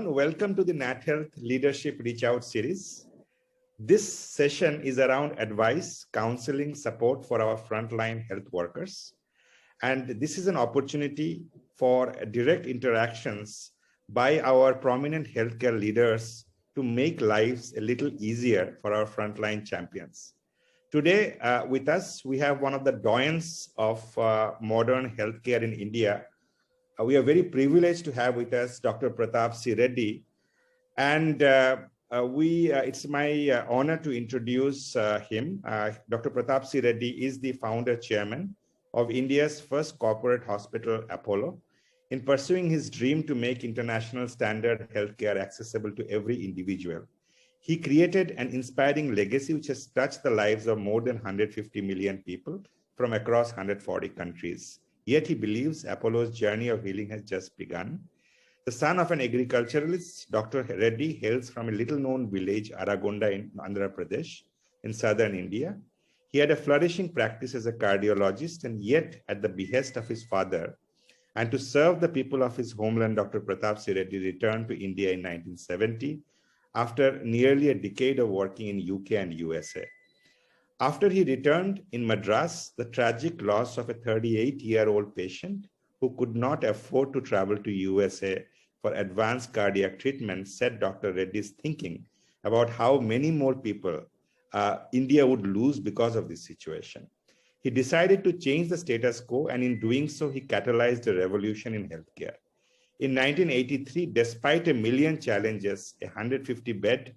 Welcome to the NATHEALTH Leadership Reach Out series. This session is around advice, counseling, support for our frontline health workers. And this is an opportunity for direct interactions by our prominent healthcare leaders to make lives a little easier for our frontline champions. Today with us, we have one of the doyens of modern healthcare in India. We are very privileged to have with us Dr. Prathap Reddy. And it's my honor to introduce him. Dr. Prathap Reddy is the founder chairman of India's first corporate hospital, Apollo, in pursuing his dream to make international standard healthcare accessible to every individual. He created an inspiring legacy which has touched the lives of more than 150 million people from across 140 countries. Yet he believes Apollo's journey of healing has just begun. The son of an agriculturalist, Dr. Reddy hails from a little-known village, Aragonda in Andhra Pradesh, in southern India. He had a flourishing practice as a cardiologist, and yet at the behest of his father, and to serve the people of his homeland, Dr. Prathap Reddy returned to India in 1970 after nearly a decade of working in UK and USA. After he returned in Madras, the tragic loss of a 38-year-old patient who could not afford to travel to USA for advanced cardiac treatment set Dr. Reddy's thinking about how many more people India would lose because of this situation. He decided to change the status quo, and in doing so, he catalyzed a revolution in healthcare. In 1983, despite a million challenges, a 150-bed,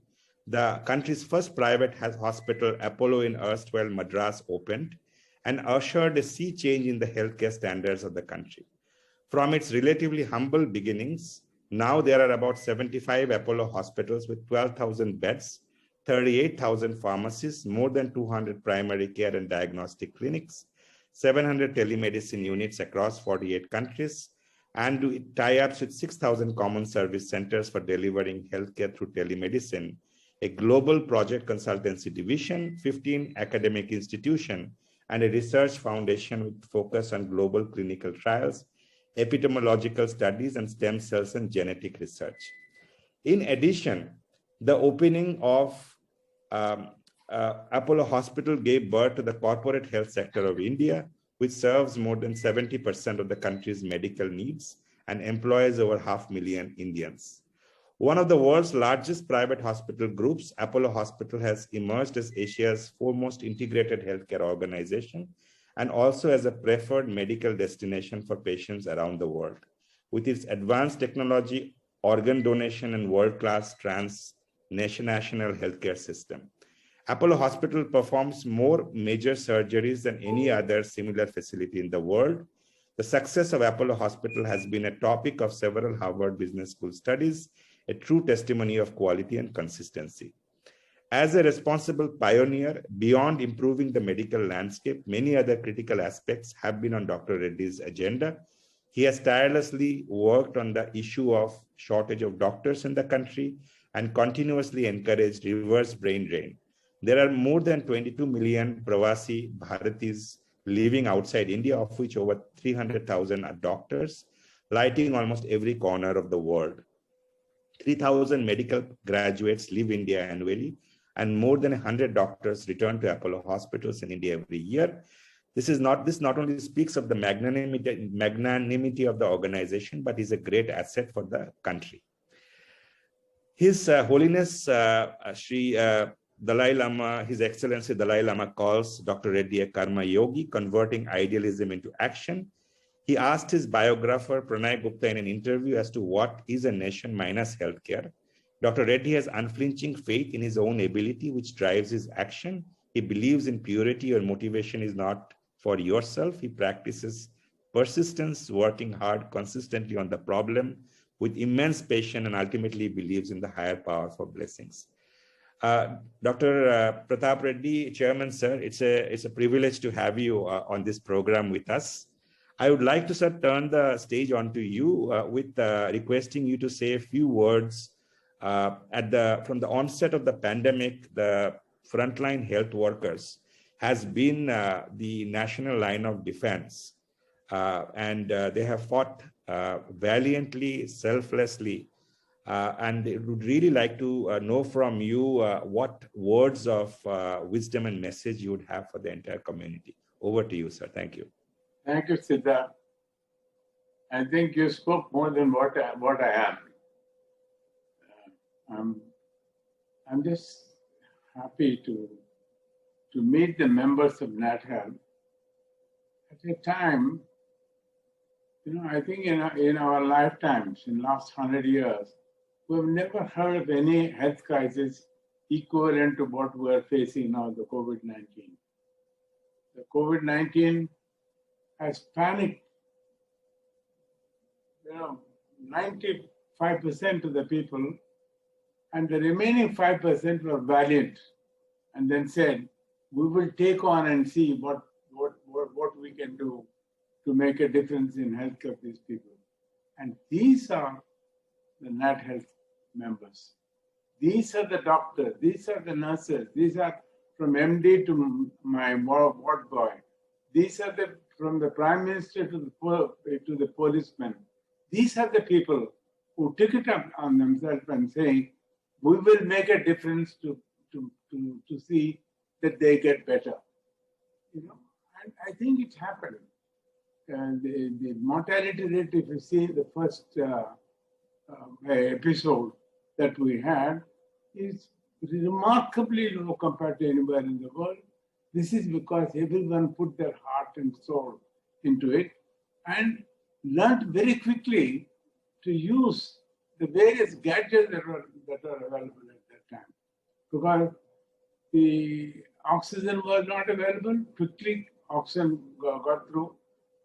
the country's first private hospital, Apollo in erstwhile Madras, opened and ushered a sea change in the healthcare standards of the country. From its relatively humble beginnings, now there are about 75 Apollo hospitals with 12,000 beds, 38,000 pharmacies, more than 200 primary care and diagnostic clinics, 700 telemedicine units across 48 countries, and tie-ups with 6,000 common service centers for delivering healthcare through telemedicine, a global project consultancy division, 15 academic institutions, and a research foundation with focus on global clinical trials, epidemiological studies, and stem cells and genetic research. In addition, the opening of Apollo Hospital gave birth to the corporate health sector of India, which serves more than 70% of the country's medical needs and employs over 500,000 Indians. One of the world's largest private hospital groups, Apollo Hospital has emerged as Asia's foremost integrated healthcare organization and also as a preferred medical destination for patients around the world. With its advanced technology, organ donation, and world-class transnational healthcare system, Apollo Hospital performs more major surgeries than any other similar facility in the world. The success of Apollo Hospital has been a topic of several Harvard Business School studies, a true testimony of quality and consistency. As a responsible pioneer, beyond improving the medical landscape, many other critical aspects have been on Dr. Reddy's agenda. He has tirelessly worked on the issue of shortage of doctors in the country and continuously encouraged reverse brain drain. There are more than 22 million Pravasi Bharatis living outside India, of which over 300,000 are doctors, lighting almost every corner of the world. 3,000 medical graduates leave India annually, and more than 100 doctors return to Apollo hospitals in India every year. This not only speaks of the magnanimity of the organization, but is a great asset for the country. His Holiness Sri Dalai Lama, His Excellency Dalai Lama calls Dr. Reddy a karma yogi, converting idealism into action. He asked his biographer Pranay Gupta in an interview as to what is a nation minus healthcare. Dr. Reddy has unflinching faith in his own ability, which drives his action. He believes in purity. Your motivation is not for yourself. He practices persistence, working hard consistently on the problem with immense patience, and ultimately believes in the higher power for blessings. Dr. Prathap Reddy, Chairman, sir, it's a privilege to have you on this program with us. I would like to, sir, turn the stage on to you with requesting you to say a few words. From the onset of the pandemic, the frontline health workers has been the national line of defense, and they have fought valiantly, selflessly And they would really like to know from you what words of wisdom and message you would have for the entire community. Over to you, sir. Thank you. Thank you, Siddharth. I think you spoke more than what I am. I'm just happy to meet the members of NATHEALTH at a time. I think in our lifetimes, in the last 100 years, we've never heard of any health crisis equivalent to what we're facing now, the COVID-19. The COVID-19 has panicked, 95% of the people, and the remaining 5% were valiant and then said, we will take on and see what we can do to make a difference in health of these people. And these are the NATHEALTH members. These are the doctors, these are the nurses, these are from MD to my ward boy. These are from the Prime Minister to the policeman. These are the people who took it up on themselves and saying, we will make a difference to see that they get better. And I think it happened. The mortality rate, if you see the first episode that we had, is remarkably low compared to anywhere in the world. This is because everyone put their heart and soul into it and learned very quickly to use the various gadgets that are available at that time. Because the oxygen was not available, quickly oxygen got through.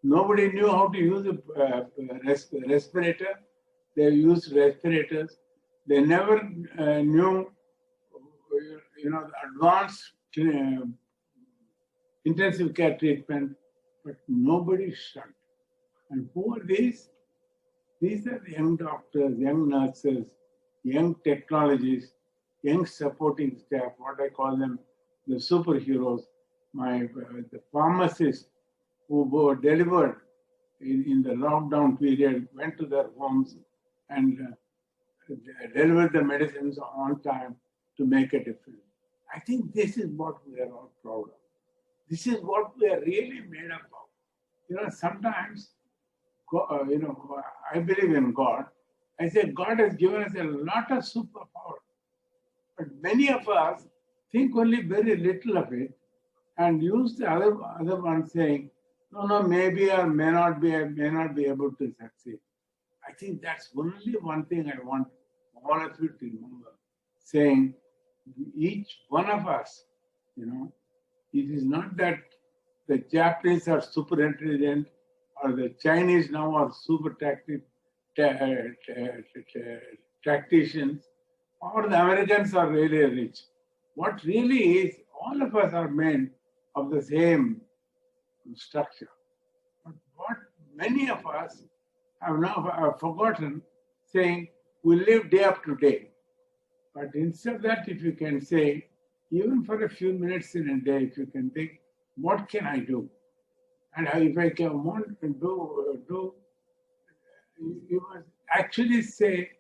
Nobody knew how to use a respirator. They used respirators. They never knew, the advanced intensive care treatment, but nobody shunned. And who are these? These are the young doctors, young nurses, young technologists, young supporting staff, what I call them, the superheroes. The pharmacists who were delivered in the lockdown period, went to their homes and delivered the medicines on time to make a difference. I think this is what we are all proud of. This is what we are really made up of. Sometimes, I believe in God. I say God has given us a lot of superpower. But many of us think only very little of it and use the other one saying, no, maybe or may not be able to succeed. I think that's only one thing I want all of you to remember, saying each one of us, it is not that the Japanese are super intelligent or the Chinese now are super tacticians or the Americans are really rich. What really is, all of us are made of the same structure. But what many of us have now forgotten, saying we live day up to day. But instead of that, if you can say, even for a few minutes in a day, if you can think, what can I do? And if I can want to do, you must actually say,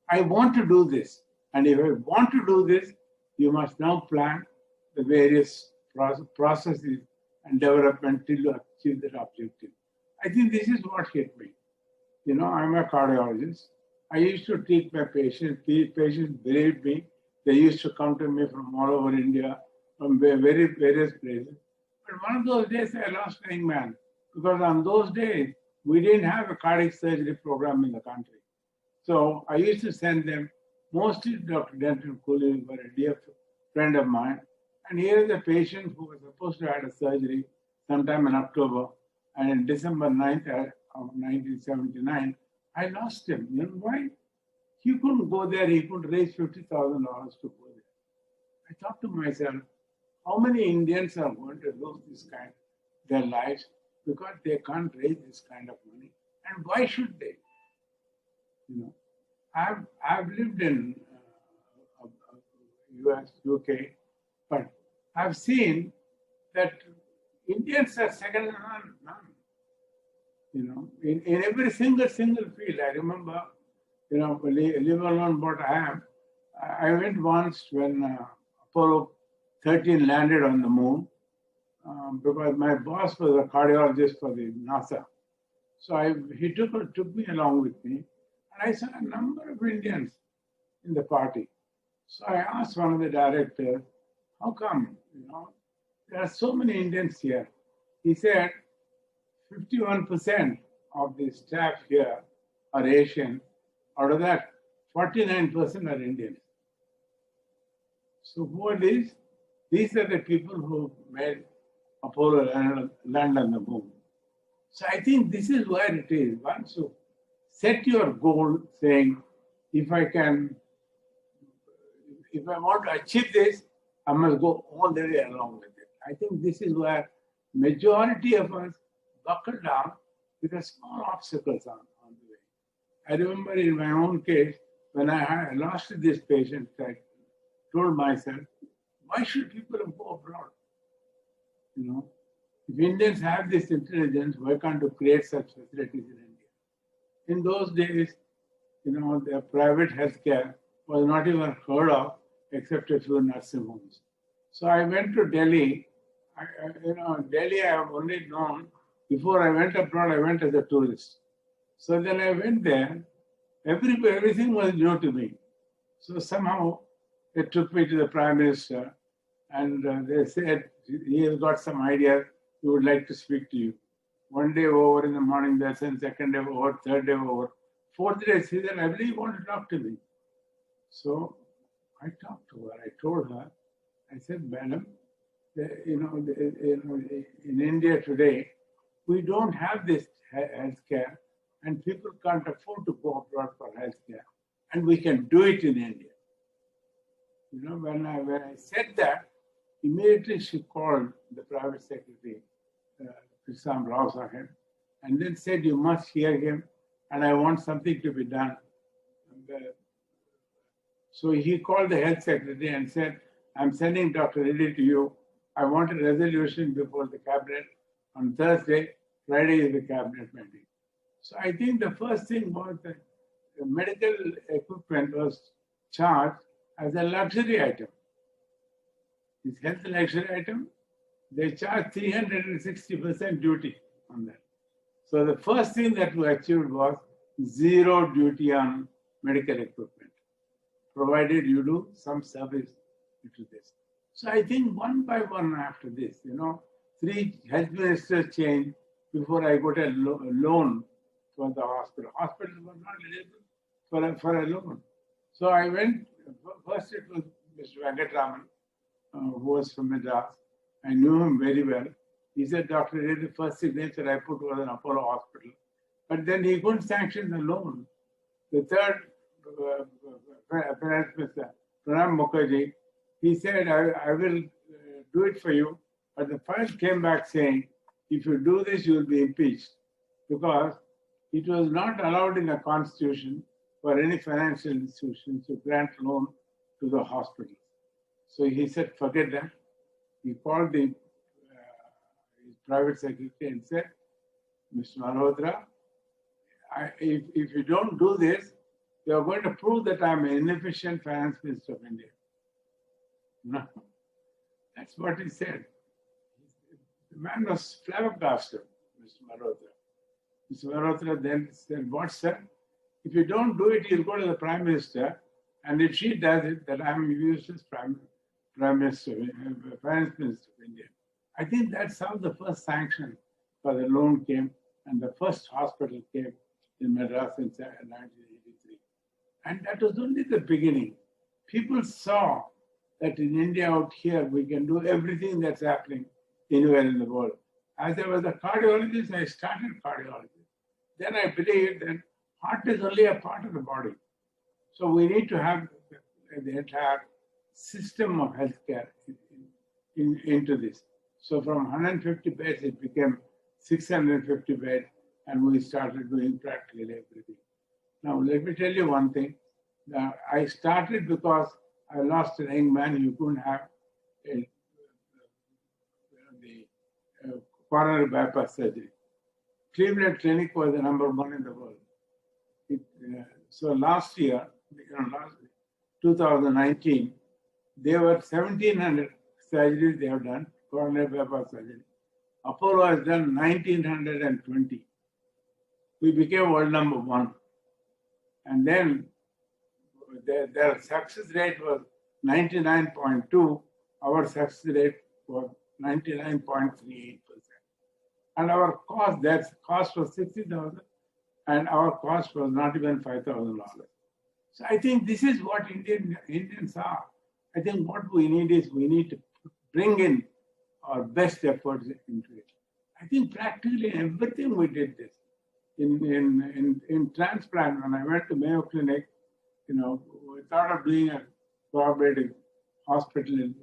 I want to do this. And if I want to do this, you must now plan the various processes and development till you achieve that objective. I think this is what hit me. I'm a cardiologist. I used to treat my patients. Patients believed me. They used to come to me from all over India, from various places. But one of those days, I lost a young man. Because on those days, we didn't have a cardiac surgery program in the country. So I used to send them, mostly Dr. Denton Cooley, who was a dear friend of mine. And here is a patient who was supposed to have a surgery sometime in October. And in December 9th of 1979, I lost him. You know why? He couldn't go there. He couldn't raise $50,000 to go there. I thought to myself, how many Indians are going to lose their lives because they can't raise this kind of money? And why should they? I've lived in US, UK, but I've seen that Indians are second to none. In every single field. I remember leave alone what I am. I went once when Apollo 13 landed on the moon because my boss was a cardiologist for the NASA. So he took me along with me, and I saw a number of Indians in the party. So I asked one of the directors, how come, there are so many Indians here? He said, 51% of the staff here are Asian. Out of that, 49% are Indians. So who are these? These are the people who made Apollo land on the moon. So I think this is where it is. Once you set your goal saying, if I want to achieve this, I must go all the way along with it. I think this is where majority of us buckle down because small obstacles on the way. I remember in my own case, when I lost this patient, I told myself, why should people go abroad? If Indians have this intelligence, why can't we create such facilities in India? In those days, the private healthcare was not even heard of except a few nursing homes. So I went to Delhi. Delhi I have only known, before I went abroad, I went as a tourist. So then I went there, everything was new to me. So somehow they took me to the Prime Minister and they said, he has got some idea, he would like to speak to you. One day over in the morning lesson, second day over, third day over, fourth day she said, I really want to talk to me. So I talked to her, I told her, I said, Madam, in India today, we don't have this healthcare and people can't afford to go abroad for healthcare, and we can do it in India. When I said that, immediately she called the private secretary, Krishna Rao Sahib, and then said, you must hear him, and I want something to be done. So he called the health secretary and said, I'm sending Dr. Reddy to you. I want a resolution before the cabinet on Thursday. Friday is the cabinet meeting. So I think the first thing was that the medical equipment was charged as a luxury item. This health luxury item, they charge 360% duty on that. So the first thing that we achieved was zero duty on medical equipment, provided you do some service to this. So I think one by one after this, 3 health ministers changed before I got a loan for the hospital. Hospitals were not eligible for a loan. So I went, first it was Mr. Venkatraman, who was from Madras. I knew him very well. He said, Dr. Reddy, the first signature I put was an Apollo hospital. But then he couldn't sanction the loan. The third, Finance Minister, Pranab Mukherjee, he said, I will do it for you. But the file came back saying, if you do this, you will be impeached. Because it was not allowed in the constitution for any financial institution to grant loan to the hospital. So he said, forget that. He called the his private secretary and said, Mr. Malhotra, if you don't do this, you are going to prove that I am an inefficient finance minister of India. No, that's what he said. The man was flabbergasted, Mr. Malhotra. Mr. Malhotra then said, what, sir? If you don't do it, you'll go to the Prime Minister, and if she does it, then I'm useless Prime Minister, Finance Minister of India. I think that's how the first sanction for the loan came, and the first hospital came in Madras in 1983. And that was only the beginning. People saw that in India out here, we can do everything that's happening anywhere in the world. As I was a cardiologist, I started cardiology. Then I believed that heart is only a part of the body. So we need to have the entire system of healthcare into this. So from 150 beds, it became 650 beds, and we started doing practically everything. Now, let me tell you one thing. I started because I lost a young man who couldn't have the coronary bypass surgery. Cleveland Clinic was the #1 in the world. So last year, 2019, there were 1,700 surgeries they have done, coronary bypass surgery. Apollo has done 1,920. We became world number one. And then their success rate was 99.2. Our success rate was 99.38%. And our cost, that cost was 60,000, and our cost was not even $5,000. So I think this is what Indians are. I think what we need is we need to bring in our best efforts into it. I think practically everything we did this. In transplant, when I went to Mayo Clinic, we thought of doing a cooperative hospital in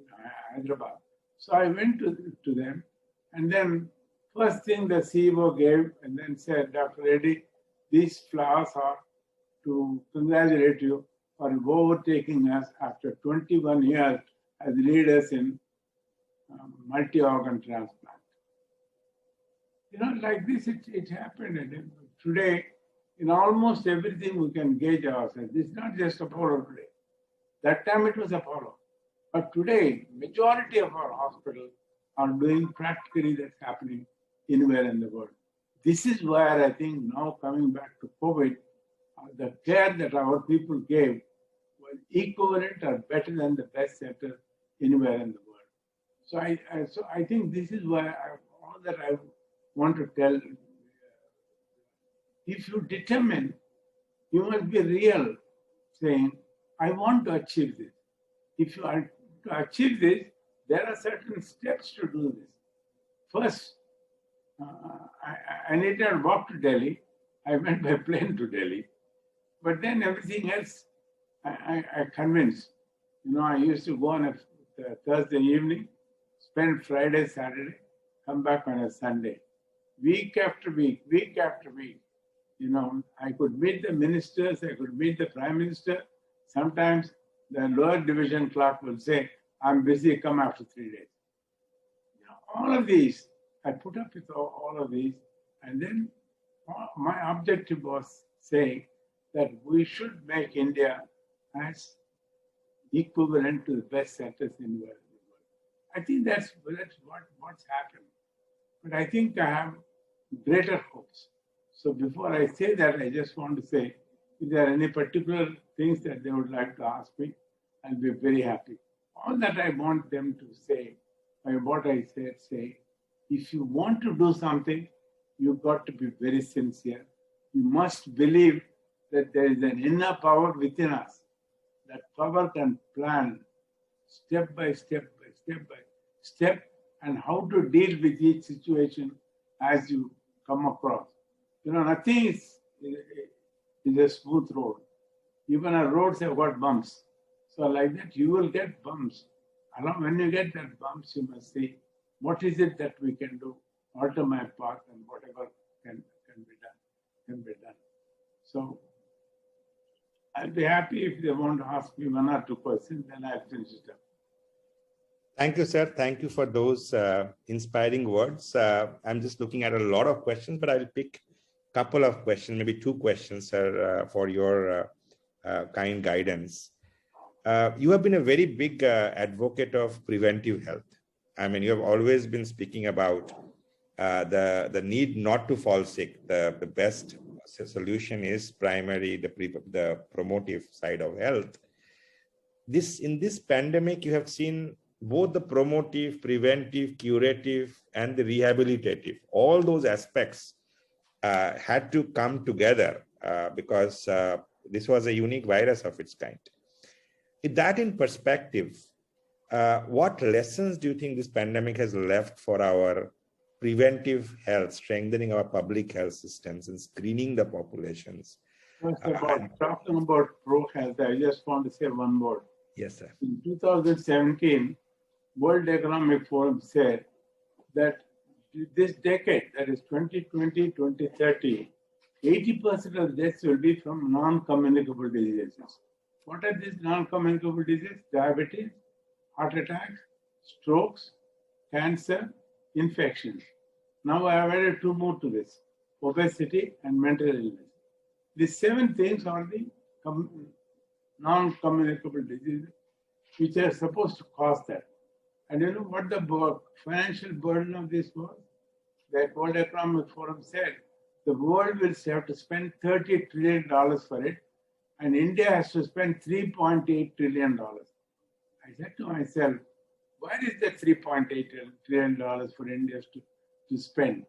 Hyderabad. So I went to them, and then first thing the CEO gave, and then said, Dr. Reddy, these flowers are to congratulate you for overtaking us after 21 years as leaders in multi-organ transplant. Like this, it happened. And today, in almost everything, we can gauge ourselves. It's not just Apollo today. That time it was Apollo. But today, majority of our hospitals are doing practically that's happening anywhere in the world. This is where I think now coming back to COVID, the care that our people gave was equivalent or better than the best center anywhere in the world. So I think this is why all that I want to tell. If you determine, you must be real, saying, I want to achieve this. If you are to achieve this, there are certain steps to do this. First, I needed to walk to Delhi. I went by plane to Delhi. But then everything else, I convinced. I used to go on a Thursday evening, spend Friday, Saturday, come back on a Sunday. Week after week, I could meet the ministers, I could meet the prime minister. Sometimes the lower division clerk will say, I'm busy, come after 3 days. All of these, I put up with all of these, and then my objective was saying that we should make India as equivalent to the best centers in the world. I think that's what's happened. But I think I have greater hopes. So before I say that, I just want to say, if there are any particular things that they would like to ask me, I'll be very happy. All that I want them to say, by what I said, say, if you want to do something, you've got to be very sincere. You must believe that there is an inner power within us. That power can plan step by step, and how to deal with each situation as you come across. Nothing is a smooth road. Even our roads have got bumps. So like that, you will get bumps. And when you get that bumps, you must say, what is it that we can do? Alter my path, and whatever can be done. So I'll be happy if they want to ask me one or two questions, then I'll finish it up. Thank you, sir. Thank you for those inspiring words. I'm just looking at a lot of questions, but I'll pick a couple of questions, maybe two questions, sir, for your kind guidance. You have been a very big advocate of preventive health. I mean, you have always been speaking about the need not to fall sick. The best solution is primary, the promotive side of health. In this pandemic, you have seen both the promotive, preventive, curative, and the rehabilitative. All those aspects had to come together because this was a unique virus of its kind. With that in perspective, what lessons do you think this pandemic has left for our preventive health, strengthening our public health systems and screening the populations? Talking about pro-health, I just want to say one word. Yes, sir. In 2017, World Economic Forum said that this decade, that is 2020, 2030, 80% of deaths will be from non-communicable diseases. What are these non-communicable diseases? Diabetes, heart attacks, strokes, cancer, infections. Now I have added two more to this, obesity and mental illness. These 7 things are the non-communicable diseases which are supposed to cause that. And you know what the financial burden of this was? The World Economic Forum said the world will have to spend $30 trillion for it, and India has to spend $3.8 trillion. I said to myself, where is the $3.8 trillion for India to spend?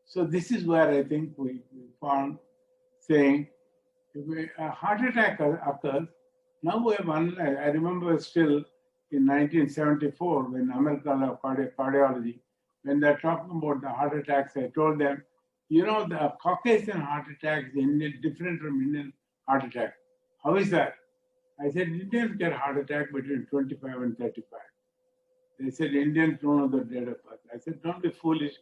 So this is where I think we found saying, if a heart attack occurs, now we have I remember still in 1974 when American Cardiology, when they're talking about the heart attacks, I told them, you know, the Caucasian heart attack is different from Indian heart attack. How is that? I said, Indians get heart attack between 25 and 35. They said, Indians don't know the date of birth. I said, don't be foolish.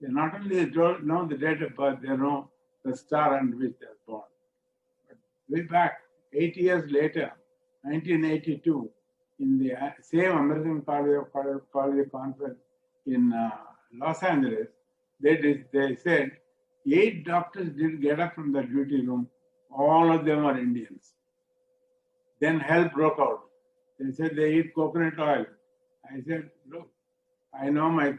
They not only don't know the date of birth, they know the star under which they're born. But way back, 8 years later, 1982, in the same American Cardiology Conference in Los Angeles, they said 8 doctors didn't get up from the duty room. All of them are Indians. Then hell broke out. They said they eat coconut oil. I said, look, I know my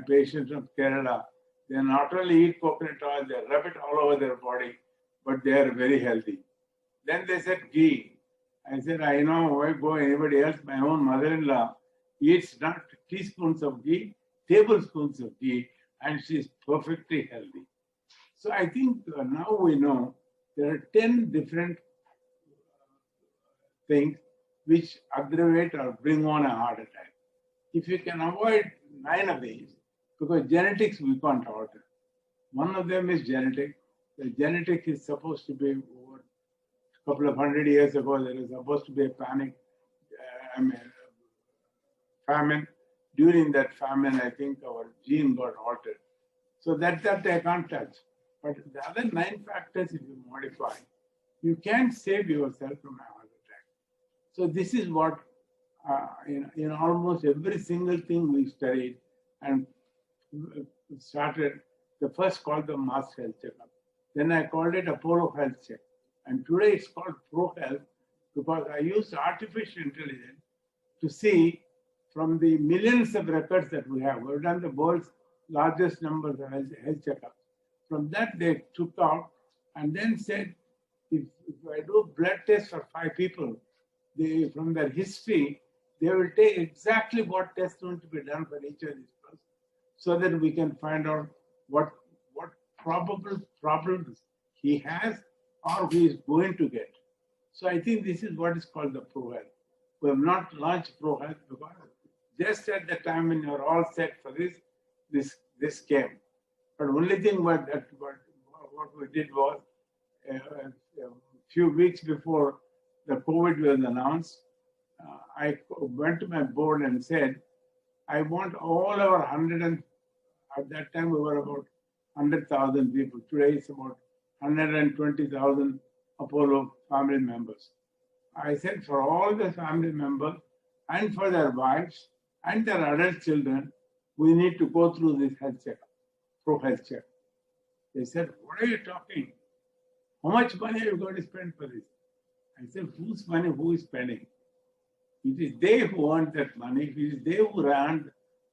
patients from Kerala, they not only eat coconut oil, they rub it all over their body, but they are very healthy. Then they said ghee. I said, I know, I go anybody else, my own mother-in-law eats not teaspoons of ghee, tablespoons of ghee, and she's perfectly healthy. So I think now we know there are 10 different things which aggravate or bring on a heart attack. If you can avoid 9 of these, because genetics we can't alter. One of them is genetic. The genetic is supposed to be over a couple of 100 years ago, there was supposed to be a famine. During that famine, I think our gene got altered. So that I can't touch. But the other 9 factors, if you modify, you can save yourself from a heart attack. So this is what, in almost every single thing we studied and started, the first called the mass health checkup. Then I called it Apollo Health Check. And today it's called Pro Health because I used artificial intelligence to see from the millions of records that we have. We've done the world's largest number of health checkups. From that, they took out and then said, if I do blood tests for 5 people, from their history, they will take exactly what tests going to be done for each of these persons so that we can find out what probable problems he has or he is going to get. So I think this is what is called the Pro Health. We have not launched Pro Health because just at the time when you're all set for this came. But only thing what we did was a few weeks before the COVID was announced, I went to my board and said, I want all our at that time we were about 100,000 people. Today it's about 120,000 Apollo family members. I said for all the family members and for their wives and their adult children, we need to go through this health checkup, Pro Health Check. They said, what are you talking? How much money are you going to spend for this? I said, whose money, who is spending? It is they who earned that money. It is they who earned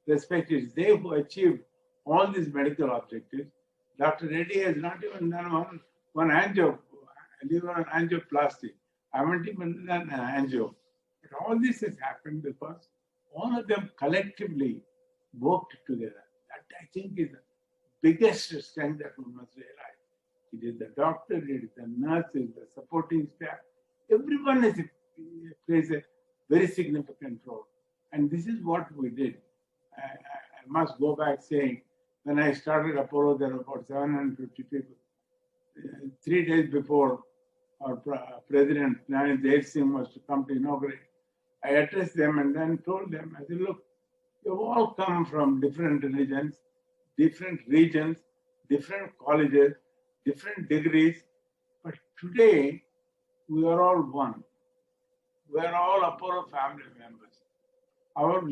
respect. It is they who achieved all these medical objectives. Dr. Reddy has not even done one angioplasty. I haven't even done an angio. But all this has happened because all of them collectively worked together. That I think is the biggest strength that we must realize. It is the doctor, it is the nurses, the supporting staff. Everyone plays a very significant role. And this is what we did. I must go back saying, when I started Apollo, there were about 750 people. 3 days before our president, Nani Dev Singh, was to come to inaugurate, I addressed them and then told them, I said, look, you've all come from different religions, different regions, different colleges, different degrees, but today we are all one. We are all Apollo family members. Our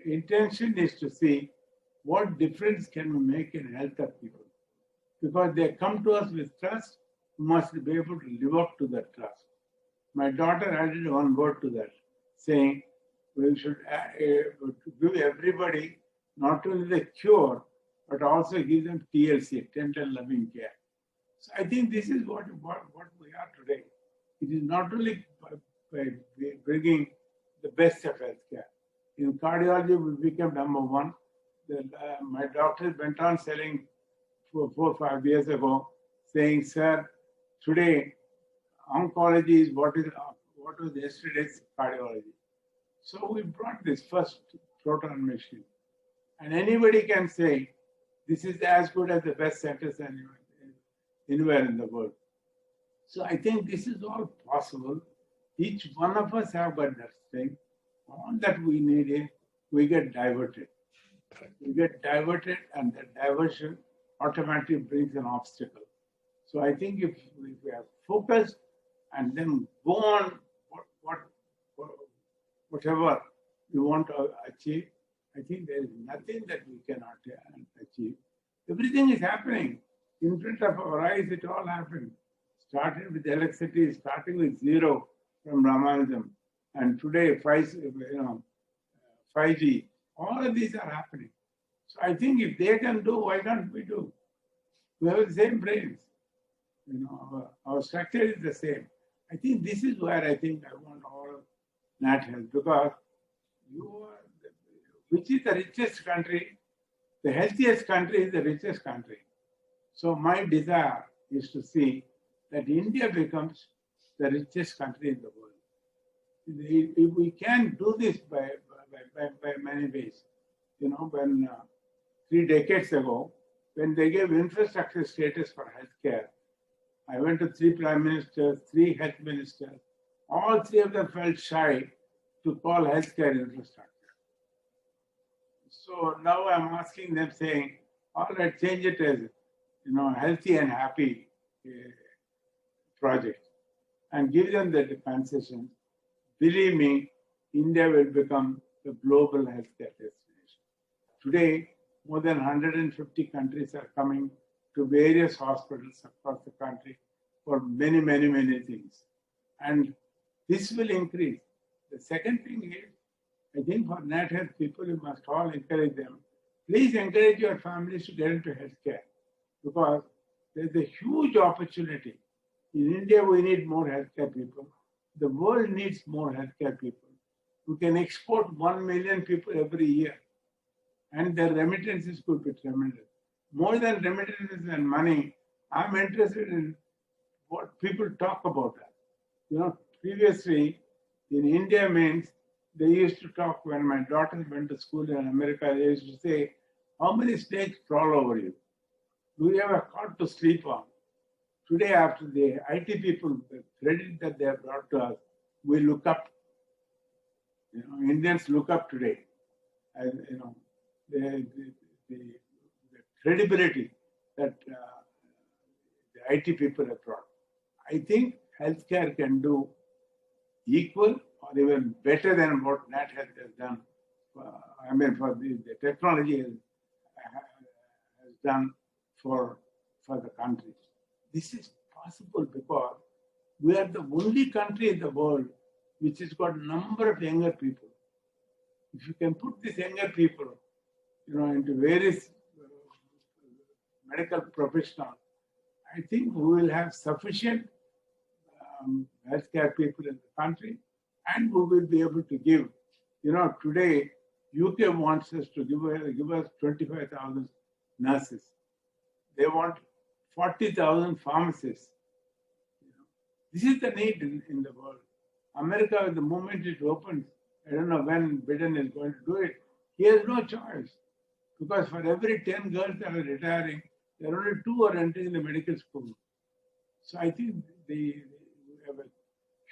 intention is to see what difference can we make in health of people. Because they come to us with trust, you must be able to live up to that trust. My daughter added one word to that, saying we should give everybody not only the cure, but also give them TLC, tender loving care. So I think this is what we are today. It is not only by bringing the best of healthcare. In cardiology, we became number one. My doctor went on selling 4 or 5 years ago, saying, "Sir, today oncology is what was yesterday's cardiology." So we brought this first proton machine, and anybody can say this is as good as the best centers anywhere in the world. So I think this is all possible. Each one of us have got that thing. All that we need is we get diverted. We get diverted, and the diversion automatically brings an obstacle. So I think if we are focused and then go on whatever we want to achieve, I think there is nothing that we cannot achieve. Everything is happening in front of our eyes. It all happened. Started with electricity, starting with zero from Ramanujan, and today 5G. All of these are happening. So I think if they can do, why can't we do? We have the same brains. Our structure is the same. I think this is where I want all of NATHEALTH, because which is the richest country? The healthiest country is the richest country. So my desire is to see that India becomes the richest country in the world. We can do this by many ways. When 3 decades ago, when they gave infrastructure status for healthcare, I went to 3 prime ministers, 3 health ministers. All 3 of them felt shy to call healthcare infrastructure. So now I'm asking them, saying, all right, change it as healthy and happy project, and give them the concession. Believe me, India will become the global healthcare destination. Today, more than 150 countries are coming to various hospitals across the country for many, many, many things. And this will increase. The second thing is, I think for NATHEALTH people, you must all encourage them. Please encourage your families to get into healthcare, because there's a huge opportunity. In India, we need more healthcare people. The world needs more healthcare people. We can export 1 million people every year, and their remittances could be tremendous. More than remittances and money, I'm interested in what people talk about that. Previously in India means they used to talk, when my daughters went to school in America, they used to say, how many snakes crawl over you? Do you have a cot to sleep on? Today, after the IT people, the credit that they have brought to us, we look up. Indians look up today. And, the credibility that the IT people have brought. I think healthcare can do equal or even better than what NATHEALTH has done. For the technology has done for the country. This is possible because we are the only country in the world which has got a number of younger people. If you can put these younger people, into various medical professionals, I think we will have sufficient healthcare people in the country, and we will be able to give. Today, UK wants us to give us 25,000 nurses. They want 40,000 pharmacists. This is the need in the world. America, the moment it opens, I don't know when Biden is going to do it, he has no choice. Because for every 10 girls that are retiring, there are only 2 are entering the medical school. So I think we have a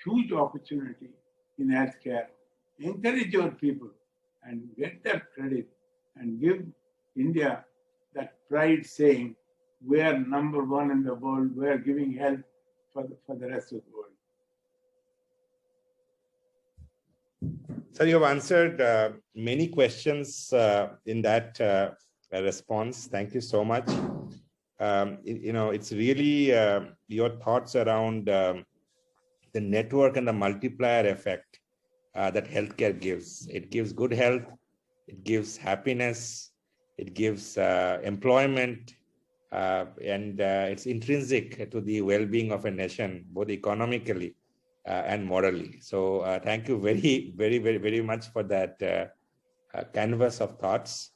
huge opportunity in healthcare. Encourage your people and get that credit and give India that pride, saying we are number 1 in the world, we are giving health for the rest of the world. Sir, you have answered many questions in that response. Thank you so much. it's really your thoughts around the network and the multiplier effect that healthcare gives. It gives good health, it gives happiness, it gives employment, and it's intrinsic to the well-being of a nation, both economically and morally. So thank you very much for that canvas of thoughts.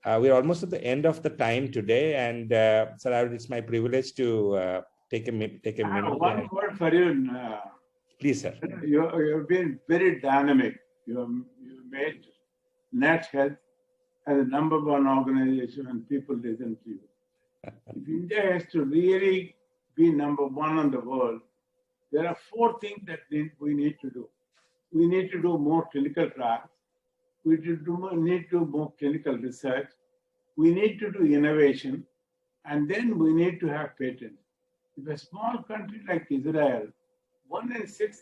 We're almost at the end of the time today, and sir, it's my privilege to take a minute. One word for you. Please, sir. You've been very dynamic. You made NATHEALTH as the #1 organization and people listen to you. If India has to really be #1 in the world, there are 4 things that we need to do. We need to do more clinical trials. We need to do more clinical research. We need to do innovation. And then we need to have patents. If a small country like Israel, 1 in 6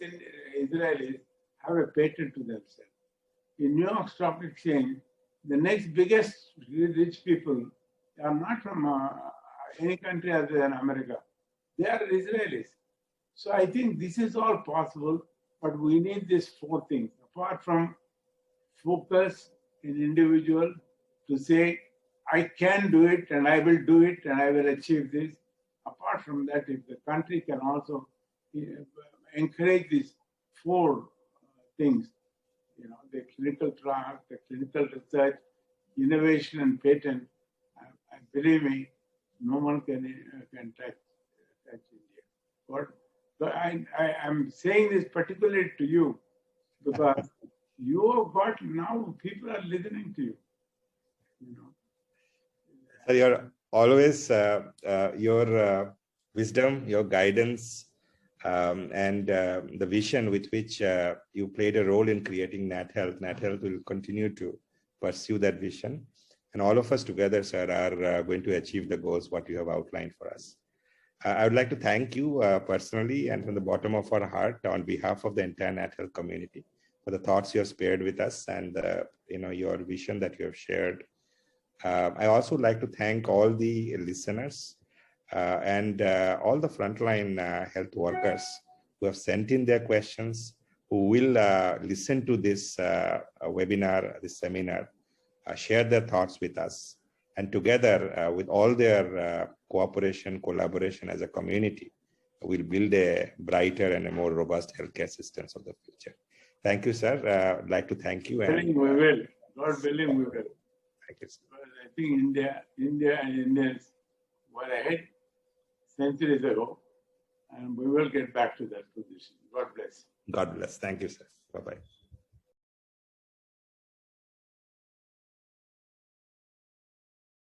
Israelis have a patent to themselves. In New York Stock Exchange, the next biggest rich people are not from any country other than America. They are Israelis. So I think this is all possible, but we need these 4 things. Apart from focus in individual to say, I can do it and I will do it and I will achieve this. Apart from that, if the country can also encourage these 4 things, the clinical trial, the clinical research, innovation and patent, and believe me, no one can touch India. But I'm saying this particularly to you because you have got, now people are listening to you. Sir, you're always your wisdom, your guidance, and the vision with which you played a role in creating NATHEALTH. NATHEALTH will continue to pursue that vision. And all of us together, sir, are going to achieve the goals what you have outlined for us. I would like to thank you personally and from the bottom of our heart on behalf of the entire NATHEALTH community for the thoughts you have spared with us and your vision that you have shared. I also like to thank all the listeners and all the frontline health workers who have sent in their questions, who will listen to this webinar, this seminar, share their thoughts with us. And together, with all their cooperation, collaboration as a community, we'll build a brighter and a more robust healthcare systems of the future. Thank you, sir. I'd like to thank you. We will. God willing, we will. Thank you, sir. I think India and Indians were ahead centuries ago, and we will get back to that position. God bless. God bless. Thank you, sir. Bye-bye.